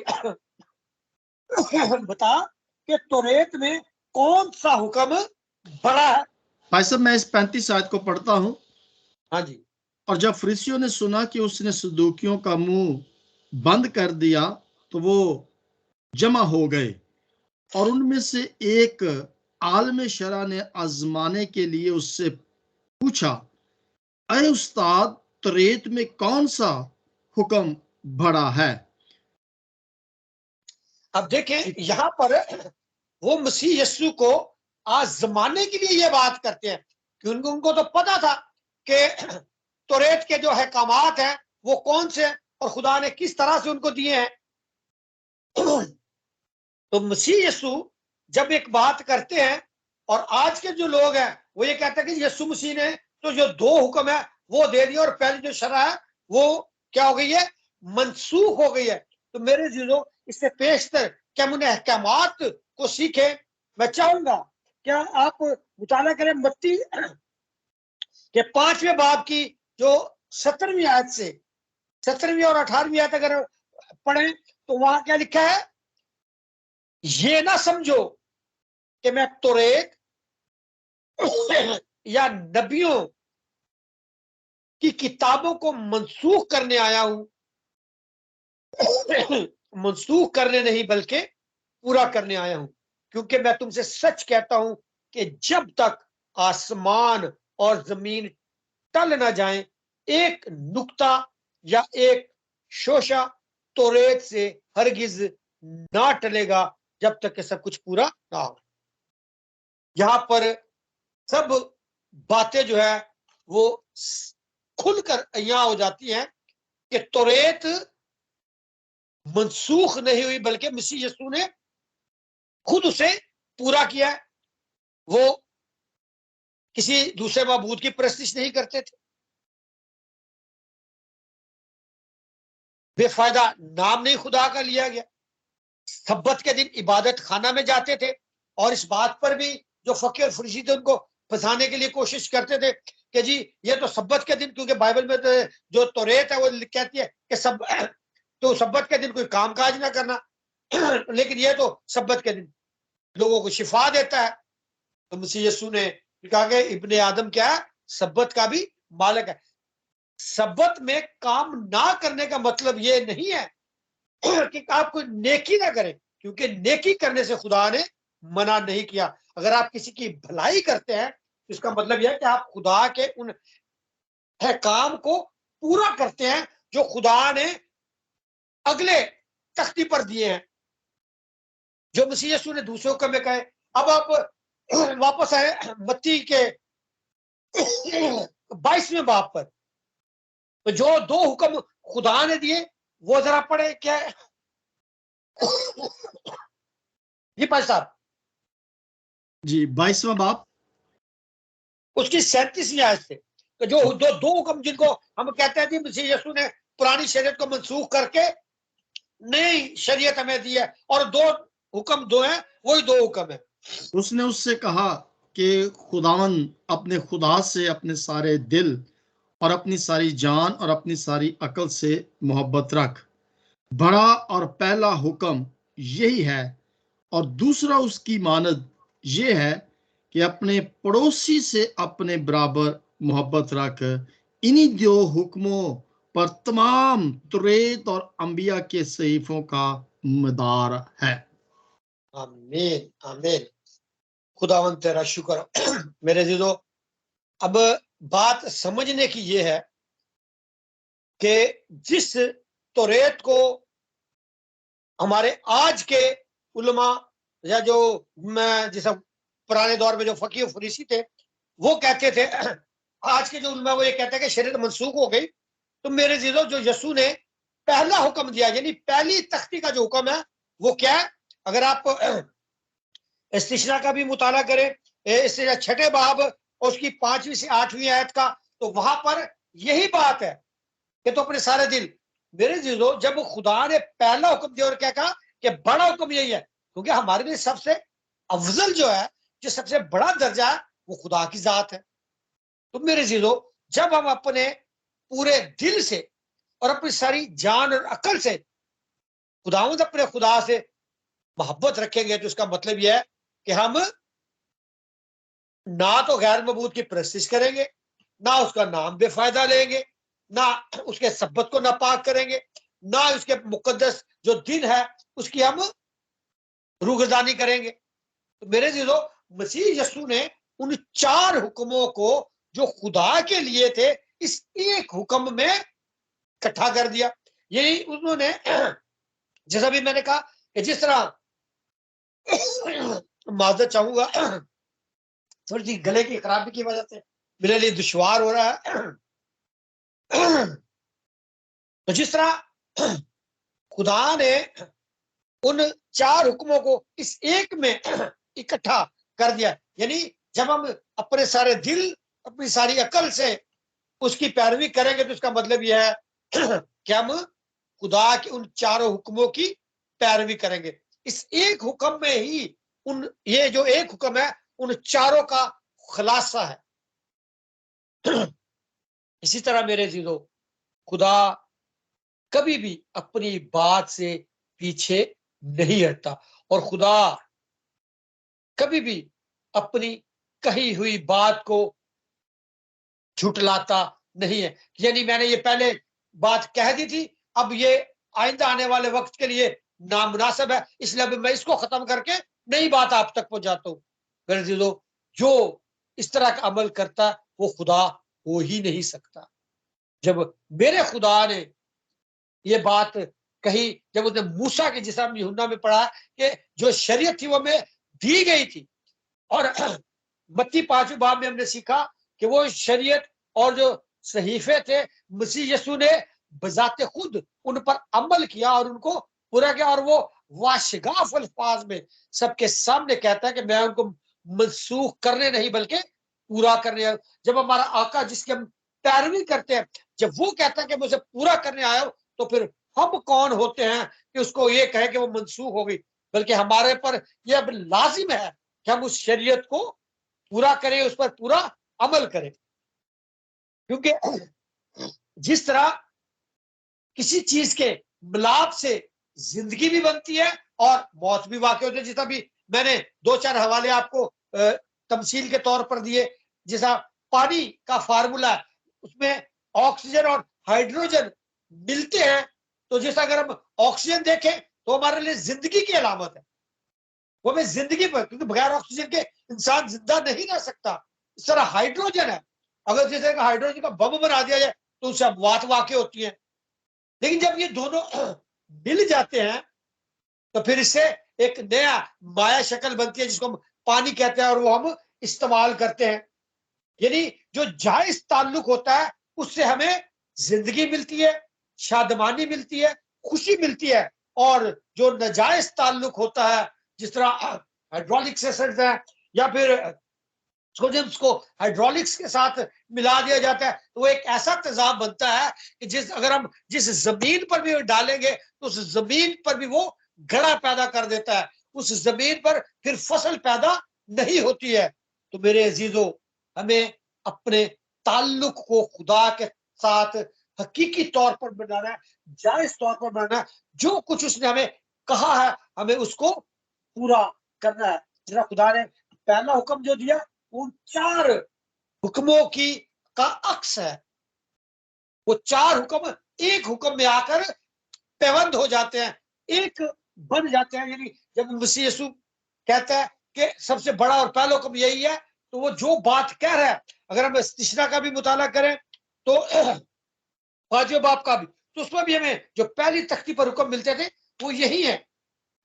बता कि तौरेत में कौन सा हुक्म बड़ा है। भाई साहब, मैं इस 35 आयत को पढ़ता हूं। हाँ जी। और जब फरीसियों ने सुना कि उसने सदूकियों का मुंह बंद कर दिया तो वो जमा हो गए, और उनमें से एक आलम शरा ने आजमाने के लिए उससे पूछा, अरे उस्ताद, तौरेत में कौन सा हुक्म बड़ा है? अब देखें यहां पर वो मसीह यीशु को आजमाने के लिए ये बात करते हैं कि उनको तो पता था कि तौरेत के जो अहकामात हैं वो कौन से हैं और खुदा ने किस तरह से उनको दिए हैं। तो मसीह यीशु जब एक बात करते हैं, और आज के जो लोग हैं वो ये कहते हैं कि यीशु मसीह ने तो जो 2 हुक्म है वो दे दिया, और पहली जो शरह है वो क्या हो गई है, मनसूख हो गई है। तो मेरे जीजों, इससे पेशतर क्या हम उन अहकामात को सीखें। मैं चाहूंगा क्या आप मुताला करें मत्ती के 5वें बाब की जो 17वीं आयत से 17वीं और 18वीं आयत अगर पढ़ें तो वहां क्या लिखा है, ये ना समझो कि मैं तौरेत या नबियों की किताबों को मनसूख करने आया हूं। मनसूख करने नहीं बल्कि पूरा करने आया हूं, क्योंकि मैं तुमसे सच कहता हूं कि जब तक आसमान और जमीन टल ना जाए, एक नुक्ता या एक शोशा तौरेत से हरगिज ना टलेगा जब तक कि सब कुछ पूरा ना हो। यहां पर सब बातें जो है वो खुलकर यहां हो जाती हैं कि तौरेत मनसूख नहीं हुई बल्कि मसीह यीशु ने खुद उसे पूरा किया है। वो किसी दूसरे माबूद की परस्तिश नहीं करते थे, बेफायदा नाम नहीं खुदा का लिया गया, सब्बत के दिन इबादत खाना में जाते थे, और इस बात पर भी जो फकीर और फरीसी थे उनको फंसाने के लिए कोशिश करते थे कि जी ये तो सब्बत के दिन, क्योंकि बाइबल में तो जो तौरेत है वो कहती है कि सब तो सब्बत के दिन कोई काम काज ना करना, लेकिन ये तो सब्बत के दिन लोगों को शिफा देता है। तो मसीह यीशु ने कहा कि इब्ने आदम क्या है, सब्बत का भी मालिक है। सब्बत में काम ना करने का मतलब ये नहीं है कि आप कोई नेकी ना करें, क्योंकि नेकी करने से खुदा ने मना नहीं किया। अगर आप किसी की भलाई करते हैं तो इसका मतलब यह है कि आप खुदा के उन काम को पूरा करते हैं जो खुदा ने अगले तख्ती पर दिए हैं, जो मसीह यीशु ने दूसरों को में कहे। अब आप वापस आए मत्ती के 22वें बाब पर, तो जो 2 हुक्म खुदा ने दिए वो जरा पढ़े। क्या है जी भाई साहब? जी 22वां बाब उसकी 37वीं आयत से, तो जो दो हुक्म जिनको हम कहते हैं कि मसीह यीशु ने पुरानी शरीयत को मनसूख करके नई शरीयत हमें दी है, और 2 हुक्म दो हैं, वही 2 हुक्म है। उसने उससे कहा कि खुदावन अपने खुदा से अपने सारे दिल और अपनी सारी जान और अपनी सारी अकल से मोहब्बत रख। बड़ा और पहला हुक्म यही है, और दूसरा उसकी मानद ये है कि अपने पड़ोसी से अपने बराबर मोहब्बत रख। इन्हीं 2 हुक्मों पर तमाम तुरेत और अंबिया के सहीफों का मदार है। आमीन आमीन। खुदावन तेरा शुक्र। मेरे जीजो, अब बात समझने की ये है कि जिस तौरेत को हमारे आज के उलमा या जो जिस पुराने दौर में जो फकीर फरीसी थे वो कहते थे, आज के जो उलमा वो ये कहते हैं कि शरीयत मनसूख हो गई। तो मेरे जीजो, जो यीशु ने पहला हुक्म दिया, यानी पहली तख्ती का जो हुक्म है वो क्या है? अगर आप इस्तिशना का भी मुताला करें, इससे 6ठे बाब और उसकी 5वीं से 8वीं आयत का, तो वहां पर यही बात है कि तो अपने सारे दिल। मेरे जीजो, जब खुदा ने पहला हुक्म दिया और क्या कहा कि बड़ा हुक्म यही है, क्योंकि हमारे लिए सबसे अफजल जो है, जो सबसे बड़ा दर्जा है, वो खुदा की जात है। तो मेरे जीजो, जब हम अपने पूरे दिल से और अपनी सारी जान और अकल से खुदावंद अपने खुदा से मोहब्बत रखेंगे, तो उसका मतलब यह है कि हम ना तो गैर मबूद की परस्तिश करेंगे, ना उसका नाम बेफायदा लेंगे, ना उसके सब्बत को नापाक करेंगे, ना उसके मुकद्दस जो दिन है उसकी हम रूगर्दानी करेंगे। तो मेरे जीजो, मसीह यीशु ने उन 4 हुक्मों को जो खुदा के लिए थे इस एक हुक्म में इकट्ठा कर दिया। यही उन्होंने, जैसा भी मैंने कहा कि जिस तरह माजरत चाहूंगा, थोड़ी सी गले की खराबी की वजह से मेरे लिए दुश्वार हो रहा है। तो जिस तरह खुदा ने उन 4 हुक्मों को इस एक में इकट्ठा कर दिया, यानी जब हम अपने सारे दिल, अपनी सारी अकल से उसकी पैरवी करेंगे, तो उसका मतलब यह है कि हम खुदा के उन 4 हुक्मों की पैरवी करेंगे। इस एक हुक्म में ही ये जो एक हुक्म है उन 4 का खुलासा है। इसी तरह मेरे जीजो, खुदा कभी भी अपनी बात से पीछे नहीं हटता, और खुदा कभी भी अपनी कही हुई बात को झुटलाता नहीं है। यानी मैंने ये पहले बात कह दी थी, अब ये आइंदा आने वाले वक्त के लिए नामुनासिब है, इसलिए अब मैं इसको खत्म करके नई बात आप तक पहुंचाता हूं। मेरे दिलो, जो इस तरह का अमल करता है वो खुदा हो ही नहीं सकता। जब मेरे खुदा ने ये बात कही, जब उसने मूसा के, जिस हम यूहन्ना में पढ़ा कि जो शरीयत थी वो हमें दी गई थी, और मत्ती 5वें बाब में हमने सीखा कि वो शरीयत और जो सहीफे थे मसीह यीशु ने बजाते खुद उन पर अमल किया और उनको पूरा किया, और वो वाशगाफ अल्फाज में सबके सामने कहता है कि मैं उनको मनसूख करने नहीं बल्कि पूरा करने आया। जब हमारा आका, जिसकी हम पैरवी करते हैं, जब वो कहता है कि मैं उसे पूरा करने आया हूं, तो फिर हम कौन होते हैं कि उसको ये कहे कि वो मनसूख हो गई? बल्कि हमारे पर यह अब लाजिम है कि हम उस शरीयत को पूरा करें, उस पर पूरा अमल करें। क्योंकि जिस तरह किसी चीज के मिलाप से जिंदगी भी बनती है और मौत भी वाकई होती है, जिस भी मैंने 2-4 हवाले आपको तमसील के तौर पर दिए। जैसा पानी का फार्मूला है, उसमें ऑक्सीजन और हाइड्रोजन मिलते हैं, तो जैसा अगर हम ऑक्सीजन देखें तो हमारे लिए जिंदगी की अलामत है, वो हमें जिंदगी पर, क्योंकि बगैर ऑक्सीजन के इंसान जिंदा नहीं रह सकता। इस तरह हाइड्रोजन है, अगर जैसे हाइड्रोजन का बम बना दिया जाए तो उससे अमवात वाकई होती है। लेकिन जब ये दोनों मिल जाते हैं तो फिर इससे एक नया माया शक्ल बनती है, जिसको हम पानी कहते हैं, और वो हम इस्तेमाल करते हैं। यानी जो जायज ताल्लुक होता है उससे हमें जिंदगी मिलती है, शादमानी मिलती है, खुशी मिलती है। और जो नाजायज ताल्लुक होता है, जिस तरह हाइड्रोलिक एसिड्स है या फिर सोडियम्स को हाइड्रोलिक्स के साथ मिला दिया जाता है, तो वो एक ऐसा तेजाब बनता है कि अगर हम जिस जमीन पर भी डालेंगे तो उस जमीन पर भी वो गड़ा पैदा कर देता है, उस जमीन पर फिर फसल पैदा नहीं होती है। तो मेरे अजीजों, हमें अपने ताल्लुक को खुदा के साथ हकीकी तौर पर बनाना है, जायज तौर पर बनाना है। जो कुछ उसने हमें कहा है हमें उसको पूरा करना है। जरा खुदा ने पहला हुक्म जो दिया उन 4 हुक्मों की का अक्स है। वो 4 हुक्म एक हुक्म में आकर पैबंद हो जाते हैं, एक बन जाते हैं। यानी जब मसीह यीशु कहता है कि सबसे बड़ा और पहला हुक्म यही है, तो वो जो बात कह रहा है, अगर हम तिशना का भी मुताला करें तो 5वें बाब का भी, तो उसमें भी हमें जो पहली तख्ती पर हुक्म मिलते थे वो यही है।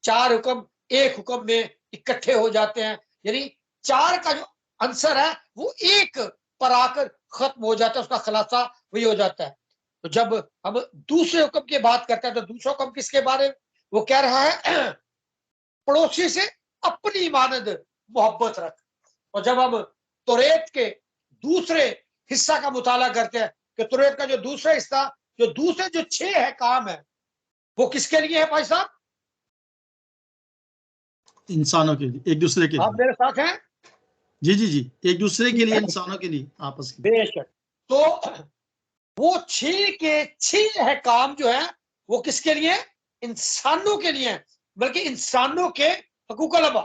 4 हुक्म एक हुक्म में इकट्ठे हो जाते हैं, यानी 4 का जो आंसर है वो एक पर आकर खत्म हो जाता है, उसका खुलासा वही हो जाता है। तो जब हम दूसरे हुक्म की बात करते हैं तो दूसरा हुक्म किसके बारे में? वो कह रहा है पड़ोसी से अपनी मानद मोहब्बत रख। और जब हम तौरेत के दूसरे हिस्सा का मुताला करते हैं कि तौरेत का जो दूसरा हिस्सा, जो दूसरे जो 6 है काम है, वो किसके लिए है भाई साहब? इंसानों के लिए, एक दूसरे के आप लिए। मेरे साथ हैं? जी जी जी, एक दूसरे के लिए, इंसानों के लिए, आपस में। बेशक। तो वो 6 के 6 है काम जो है वो किसके लिए? इंसानों के लिए, बल्कि इंसानों के हकूक अल्लाह,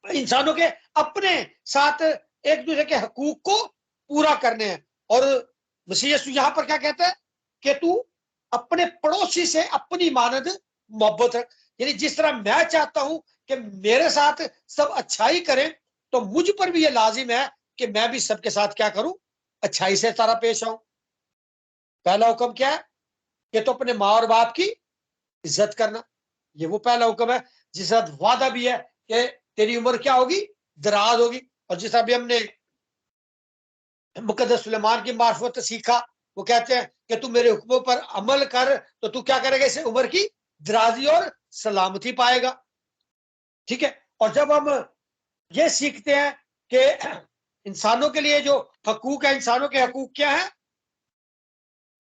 इंसानों के अपने साथ एक दूसरे के हकूक को पूरा करने हैं। और मसीह यीशु यहां पर क्या कहता है कि तू अपने पड़ोसी से अपनी मानद मोहब्बत रख। यानी जिस तरह मैं चाहता हूं कि मेरे साथ सब अच्छाई करें, तो मुझ पर भी यह लाजिम है कि मैं भी सबके साथ क्या करूं? अच्छाई से सारा पेश आऊं। पहला हुक्म क्या है? कि तो अपने माँ और बाप की इज्जत करना। ये वो पहला हुक्म है जिसका वादा भी है कि तेरी उम्र क्या होगी? दराज होगी। और जिस अभी हमने मुकद्दस सुलेमान की मार्फत सीखा, वो कहते हैं कि तू मेरे हुक्मों पर अमल कर तो तू क्या करेगा? इसे उम्र की दराजी और सलामती पाएगा। ठीक है। और जब हम ये सीखते हैं कि इंसानों के लिए जो हकूक है, इंसानों के हकूक क्या है?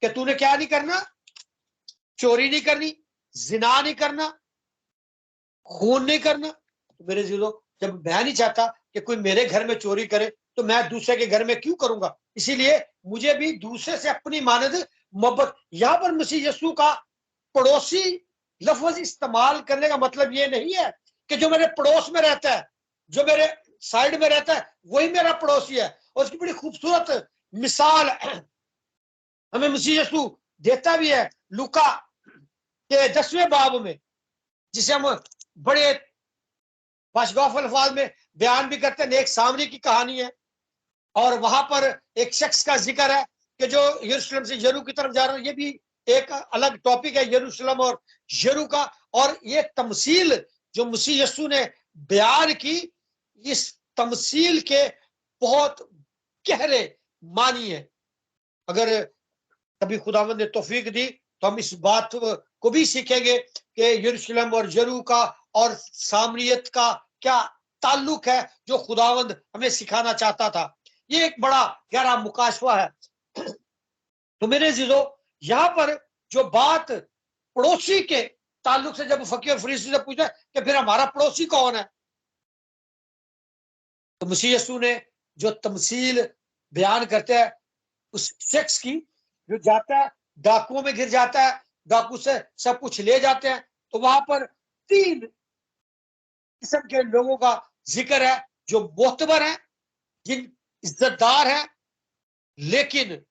कि तूने क्या नहीं करना? चोरी नहीं करनी, जिना नहीं करना, खून नहीं करना। तो मेरे जीरो, जब मैं नहीं चाहता कि कोई मेरे घर में चोरी करे, तो मैं दूसरे के घर में क्यों करूंगा? इसीलिए मुझे भी दूसरे से अपनी मानद मोहब्बत। यहां पर मसीह यीशु का पड़ोसी लफ्ज इस्तेमाल करने का मतलब ये नहीं है कि जो मेरे पड़ोस में रहता है, जो मेरे साइड में रहता है, वही मेरा पड़ोसी है। और उसकी बड़ी खूबसूरत मिसाल हमें मसीह यीशु देता भी है लूका के 10वें बाब में, जिसे हम बड़े बाशगौफ अल्फाज में बयान भी करते हैं। एक सामरी की कहानी है, और वहां पर एक शख्स का जिक्र है कि जो यरूशलेम से यरू की तरफ जा रहा है। ये भी एक अलग टॉपिक है, यरूशलेम और यरू का। और ये तमसील जो मसीह यीशु ने बयान की, इस तमसील के बहुत गहरे मानी है। अगर कभी खुदावंद ने तौफीक दी तो हम इस बात को भी सीखेंगे कि यरूशलेम और यरू का और सामरियत का क्या ताल्लुक है, जो खुदावंद हमें सिखाना चाहता था। ये एक बड़ा गहरा मुकाशवा है। तो मेरे अजीजों, यहां पर जो बात पड़ोसी के ताल्लुक से, जब फकीर फरीसी से पूछा कि फिर हमारा पड़ोसी कौन है, तो मसीह यीशु ने जो तमसील बयान करते हैं उस शख्स की जो जाता है डाकुओं में गिर जाता है, डाकू से सब कुछ ले जाते हैं, तो वहां पर 3 किस्म के लोगों का जिक्र है, जो मोतबर है, जिन इज्जतदार है, लेकिन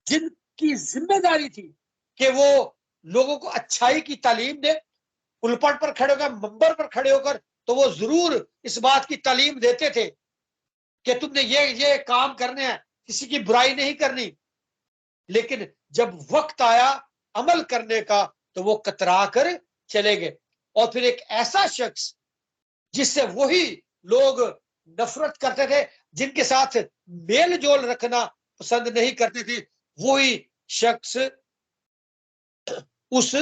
जिनकी जिम्मेदारी थी कि वो लोगों को अच्छाई की तालीम दे। पुलपट पर खड़े होकर, मंबर पर खड़े होकर तो वो जरूर इस बात की तालीम देते थे कि तुमने ये काम करने हैं, किसी की बुराई नहीं करनी। लेकिन जब वक्त आया अमल करने का तो वो कतरा कर चले गए। और फिर एक ऐसा शख्स जिससे वही लोग नफरत करते थे, जिनके साथ मेल जोल रखना पसंद नहीं करते थे, वही शख्स उस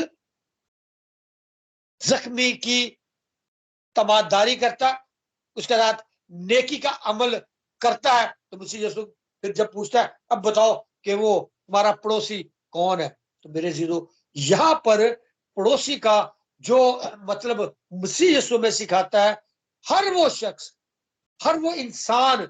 जख्मी की तमादारी करता, उसके साथ नेकी का अमल करता है। तो मुझसे यीशु फिर जब पूछता है अब बताओ कि वो हमारा पड़ोसी कौन है, तो मेरे जीरो यहां पर पड़ोसी का जो मतलब मसीह यीशु में सिखाता है, हर वो शख्स, हर वो इंसान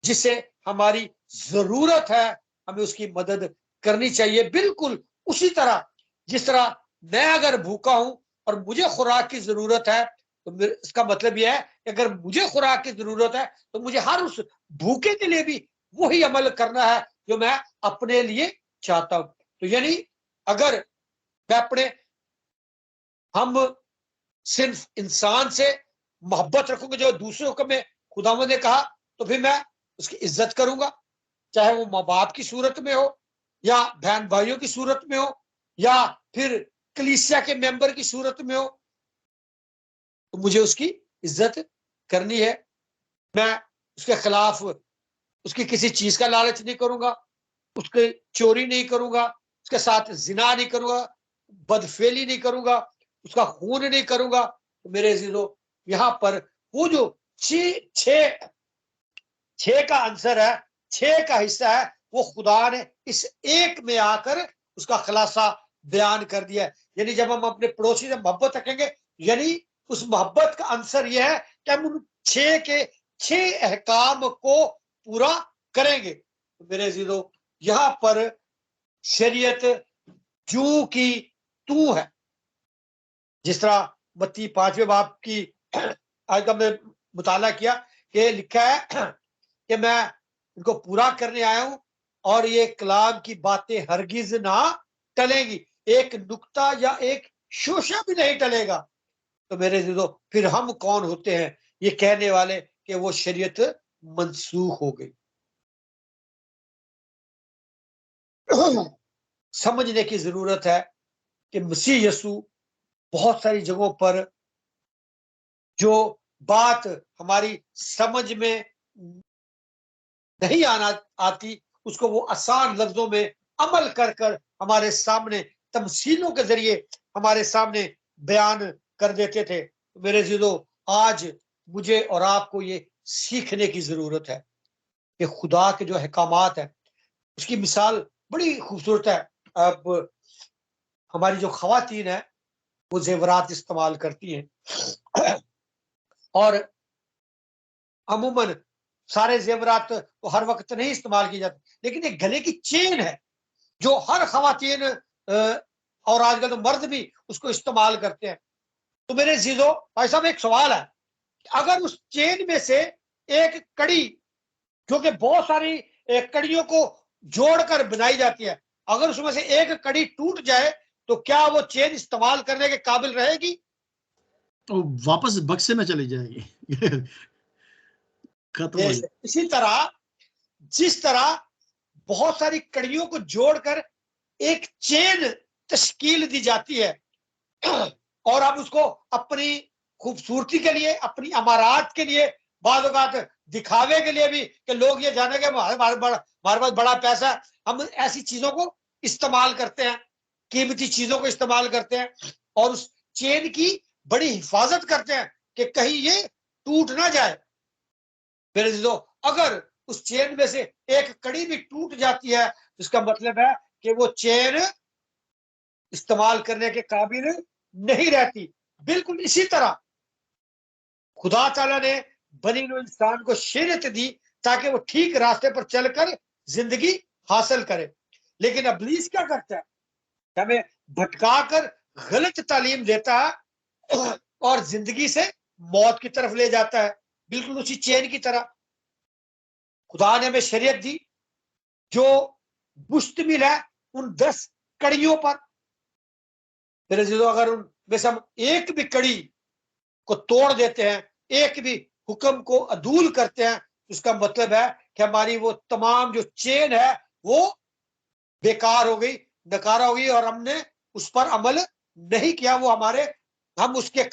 जिसे हमारी जरूरत है, हमें उसकी मदद करनी चाहिए। बिल्कुल उसी तरह जिस तरह मैं अगर भूखा हूं और मुझे खुराक की जरूरत है, तो इसका मतलब यह है कि अगर मुझे खुराक की जरूरत है तो मुझे हर उस भूखे के लिए भी वही अमल करना है जो मैं अपने लिए चाहता हूं। तो यानी अगर मैं अपने हम सिर्फ इंसान से मोहब्बत रखूंगा जो दूसरों को मैं खुदावंद ने कहा, तो फिर मैं उसकी इज्जत करूंगा, चाहे वो माँ बाप की सूरत में हो या बहन भाइयों की सूरत में हो या फिर कलीसिया के मेंबर की सूरत में हो, तो मुझे उसकी इज्जत करनी है। मैं उसके खिलाफ उसकी किसी चीज का लालच नहीं करूंगा, उसके चोरी नहीं करूंगा, उसके साथ जिना नहीं करूंगा, बदफेली नहीं करूंगा, उसका खून नहीं करूंगा। तो मेरे अजीजों यहां पर वो जो छह का आंसर है, 6 का हिस्सा है, वो खुदा ने इस एक में आकर उसका खुलासा बयान कर दिया है। यानी जब हम अपने पड़ोसी से मोहब्बत रखेंगे, यानी उस मोहब्बत का आंसर यह है कि हम उन 6 के 6 अहकाम को पूरा करेंगे। तो मेरे अजीजों यहां पर शरीयत जू की तू है, जिस तरह मत्ती 5वें बाब की आज का मैं मुताला किया कि लिखा है कि मैं इनको पूरा करने आया हूं और ये कलाम की बातें हरगिज ना टलेंगी, एक नुक्ता या एक शोशा भी नहीं टलेगा। तो मेरे दिलो फिर हम कौन होते हैं ये कहने वाले कि वो शरीयत मंसूख हो गई। समझने की जरूरत है कि मसीह यीशु बहुत सारी जगहों पर जो बात हमारी समझ में नहीं आती, उसको वो आसान लफ्जों में अमल कर कर हमारे सामने तमसीलों के जरिए हमारे सामने बयान कर देते थे। मेरे जीजो आज मुझे और आपको ये सीखने की जरूरत है कि खुदा के जो अहकामात है उसकी मिसाल बड़ी खूबसूरत है। अब हमारी जो खवातीन है वो जेवरात इस्तेमाल करती हैं और अमूमन सारे जेवरात तो हर वक्त नहीं इस्तेमाल किए जाते, लेकिन एक गले की चेन है जो हर खवातीन और आजकल तो मर्द भी उसको इस्तेमाल करते हैं। तो मेरे जीजो भाई साहब एक सवाल है, अगर उस चेन में से एक कड़ी, क्योंकि बहुत सारी कड़ियों को जोड़कर बनाई जाती है, अगर उसमें से एक कड़ी टूट जाए तो क्या वो चेन इस्तेमाल करने के काबिल रहेगी? तो वापस बक्से में चली जाएगी। खत्म हो जाए। इसी तरह जिस तरह बहुत सारी कड़ियों को जोड़कर एक चेन तश्कील दी जाती है और हम उसको अपनी खूबसूरती के लिए, अपनी अमारात के लिए, बाद औकात दिखावे के लिए भी कि लोग ये जाने के हमारे पास बड़ा पैसा है, हम ऐसी चीजों को इस्तेमाल करते हैं, कीमती चीजों को इस्तेमाल करते हैं और उस चेन की बड़ी हिफाजत करते हैं कि कहीं ये टूट ना जाए। मेरे दोस्तों अगर उस चेन में से एक कड़ी भी टूट जाती है तो इसका मतलब है कि वो चेन इस्तेमाल करने के काबिल नहीं रहती। बिल्कुल इसी तरह खुदा ताला ने बनी हुई इंसान को शरीयत दी ताकि वो ठीक रास्ते पर चलकर जिंदगी हासिल करे। लेकिन इब्लीस क्या करता है? हमें भटकाकर गलत तालीम देता है और जिंदगी से मौत की तरफ ले जाता है, बिल्कुल उसी चेन की तरह। खुदा ने हमें शरीयत दी जो मुश्तमिल है उन 10 कड़ियों पर। मेरे अजीजों, अगर उनमें से हम एक भी कड़ी को तोड़ देते हैं, एक भी हुक्म को अदूल करते हैं, उसका मतलब है कि हमारी वो तमाम जो चेन है वो बेकार हो गई, नकारा हो गई और हमने उस पर अमल नहीं किया। वो हमारे हम उसके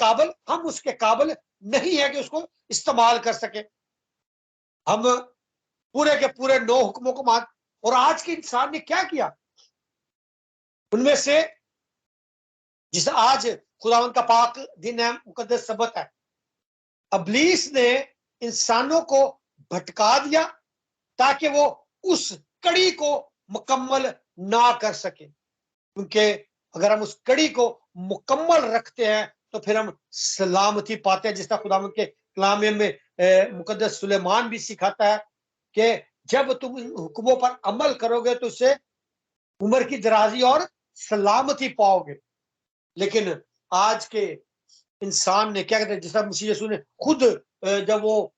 काबिल नहीं है कि उसको इस्तेमाल कर सके। हम पूरे के पूरे 9 हुक्मों को मान, और आज के इंसान ने क्या किया? उनमें से जिस आज खुदावंद का पाक दिन है, मुकद्दस सबत है, इब्लीस ने इंसानों को भटका दिया ताकि वो उस कड़ी को मुकम्मल ना कर सके। क्योंकि अगर हम उस कड़ी को मुकम्मल रखते हैं तो फिर हम सलामती पाते हैं। जिसका खुदावंद के कलाम में मुकद्दस सुलेमान भी सिखाता है कि जब तुम इन हुक्मों पर अमल करोगे तो उससे उम्र की दराजी और सलामती पाओगे। लेकिन आज के इंसान ने क्या कहते हैं, जिसका मसीह यीशु ने खुद जब वो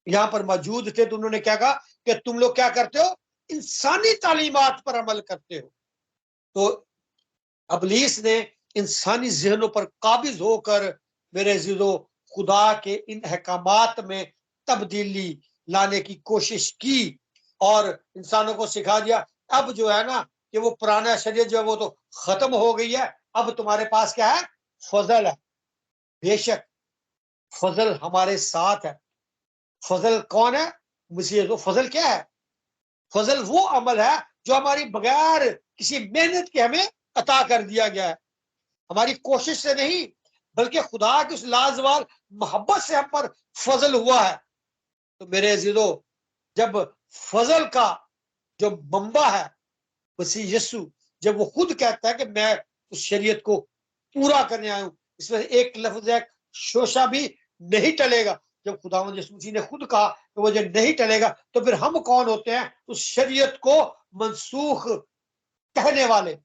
यहाँ पर मौजूद थे तो उन्होंने क्या कहा कि तुम लोग क्या करते हो? इंसानी तालीमात पर अमल करते हो। तो इब्लीस ने इंसानी जहनों पर काबिज होकर मेरे अजीजों खुदा के इन अहकामात में तब्दीली लाने की कोशिश की और इंसानों को सिखा दिया अब जो है ना कि वो पुराना शरीयत जो है वो तो खत्म हो गई है, अब तुम्हारे पास क्या है? फजल है। बेशक फजल हमारे साथ है। फजल कौन है? मसीह। तो फजल क्या है? फजल वो अमल है जो हमारी बगैर किसी मेहनत के हमें अता कर दिया गया है, हमारी कोशिश से नहीं, बल्कि खुदा की उस लाजवाब मोहब्बत से हम पर फजल हुआ है। तो मेरे अजीजों, जब फजल का जो मंबा है मसीह यीशु, जब वो खुद कहता है कि मैं उस शरीयत को पूरा करने आया हूं, इसमें एक लफ्ज है शोशा भी नहीं टलेगा। जब खुदावंद यीशु मसीह ने खुद कहा कि वो जो नहीं टलेगा, तो फिर हम कौन होते हैं उस शरीयत को मनसूख कहने वाले?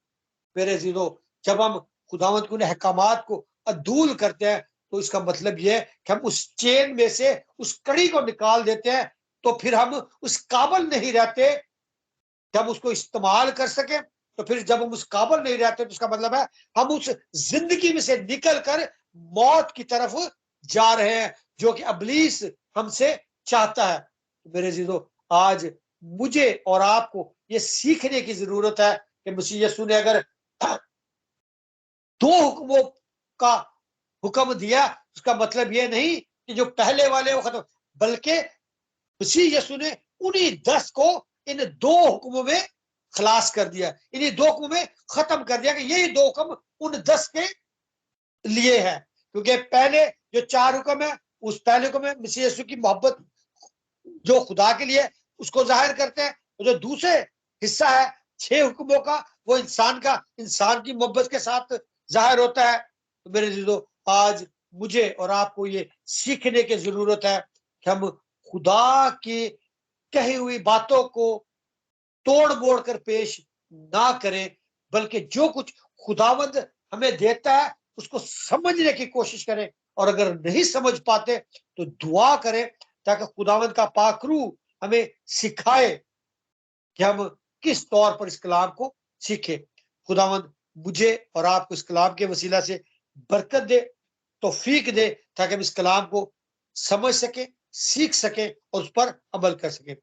मेरे अजीजों, जब हम खुदावंद के अहकामात को अदूल करते हैं तो इसका मतलब यह है कि हम उस चेन में से उस कड़ी को निकाल देते हैं। तो फिर हम उस काबिल नहीं रहते कि हम उसको इस्तेमाल कर सके। तो फिर जब हम उस काबिल नहीं रहते तो इसका मतलब है हम उस जिंदगी में से निकल कर मौत की तरफ जा रहे हैं, जो कि इब्लीस हमसे चाहता है। तो मेरे अजीजों, आज मुझे और आपको ये सीखने की जरूरत है कि मसीह यीशु ने अगर 2 हुक्मों का हुक्म दिया, उसका मतलब ये नहीं कि जो पहले वाले वो खत्म, बल्कि मसीह यीशु ने उन्हीं 10 को इन 2 हुक्मों में खलास कर दिया, इन्हीं 2 हुक्मों में खत्म कर दिया कि यही 2 हुक्म उन 10 के लिए है। क्योंकि पहले जो 4 हुक्म है, उस पहले हुक्म में मसीह यीशु की मोहब्बत जो खुदा के लिए उसको जाहिर करते हैं, जो दूसरे हिस्सा है 6 हुक्मों का, वो इंसान की मोहब्बत के साथ जाहिर होता है। तो मेरे अजीजों, आज मुझे और आपको ये सीखने की जरूरत है कि हम खुदा की कही हुई बातों को तोड़ मोड़ कर पेश ना करें, बल्कि जो कुछ खुदावंद हमें देता है उसको समझने की कोशिश करें। और अगर नहीं समझ पाते तो दुआ करें ताकि खुदावंद का पाकरू हमें सिखाए कि हम किस तौर पर इस कलाम को सीखें। खुदावंद मुझे और आपको इस कलाम के वसीला से बरकत दे, तौफीक दे, ताकि हम इस कलाम को समझ सके, सीख सके और उस पर अमल कर सके।